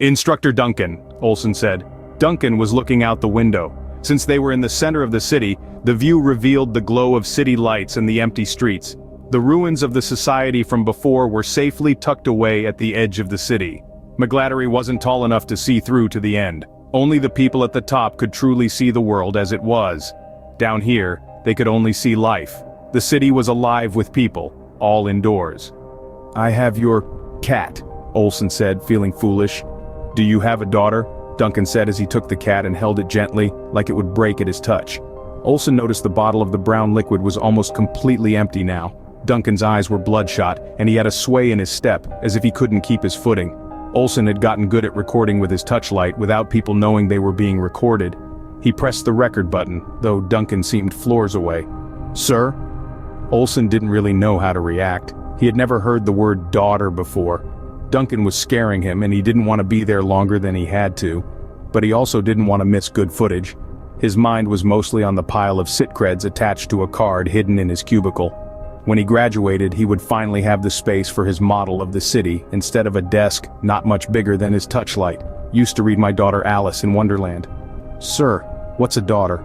"Instructor Duncan," Olsen said. Duncan was looking out the window. Since they were in the center of the city, the view revealed the glow of city lights and the empty streets. The ruins of the society from before were safely tucked away at the edge of the city. McGladdery wasn't tall enough to see through to the end. Only the people at the top could truly see the world as it was. Down here, they could only see life. The city was alive with people, all indoors. "I have your cat," Olsen said, feeling foolish. "Do you have a daughter?" Duncan said as he took the cat and held it gently, like it would break at his touch. Olsen noticed the bottle of the brown liquid was almost completely empty now. Duncan's eyes were bloodshot, and he had a sway in his step, as if he couldn't keep his footing. Olsen had gotten good at recording with his touchlight without people knowing they were being recorded. He pressed the record button, though Duncan seemed floors away. "Sir?" Olsen didn't really know how to react. He had never heard the word daughter before. Duncan was scaring him, and he didn't want to be there longer than he had to. But he also didn't want to miss good footage. His mind was mostly on the pile of sit creds attached to a card hidden in his cubicle. When he graduated, he would finally have the space for his model of the city, instead of a desk not much bigger than his touchlight. "Used to read my daughter Alice in Wonderland." "Sir, what's a daughter?"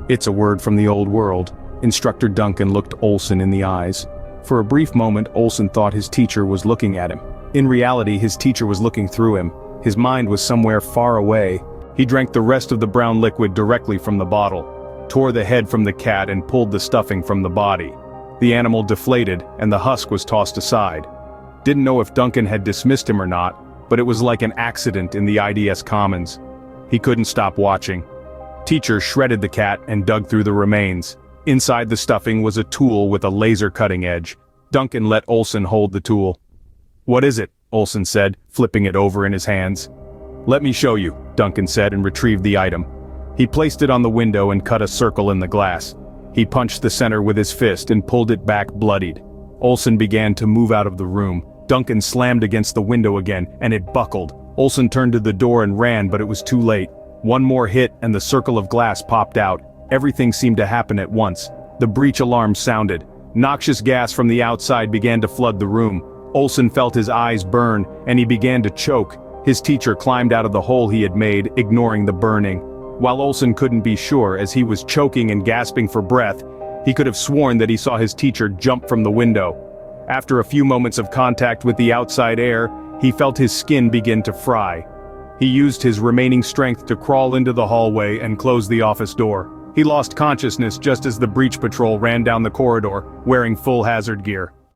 "It's a word from the old world." Instructor Duncan looked Olsen in the eyes. For a brief moment, Olsen thought his teacher was looking at him. In reality, his teacher was looking through him. His mind was somewhere far away. He drank the rest of the brown liquid directly from the bottle, tore the head from the cat and pulled the stuffing from the body. The animal deflated, and the husk was tossed aside. Didn't know if Duncan had dismissed him or not, but it was like an accident in the IDS Commons. He couldn't stop watching. Teacher shredded the cat and dug through the remains. Inside the stuffing was a tool with a laser cutting edge. Duncan let Olsen hold the tool. "What is it?" Olsen said, flipping it over in his hands. "Let me show you," Duncan said and retrieved the item. He placed it on the window and cut a circle in the glass. He punched the center with his fist and pulled it back bloodied. Olsen began to move out of the room. Duncan slammed against the window again, and it buckled. Olsen turned to the door and ran, but it was too late. One more hit and the circle of glass popped out. Everything seemed to happen at once. The breach alarm sounded. Noxious gas from the outside began to flood the room. Olsen felt his eyes burn, and he began to choke. His teacher climbed out of the hole he had made, ignoring the burning. While Olsen couldn't be sure, as he was choking and gasping for breath, he could have sworn that he saw his teacher jump from the window. After a few moments of contact with the outside air, he felt his skin begin to fry. He used his remaining strength to crawl into the hallway and close the office door. He lost consciousness just as the breach patrol ran down the corridor, wearing full hazard gear.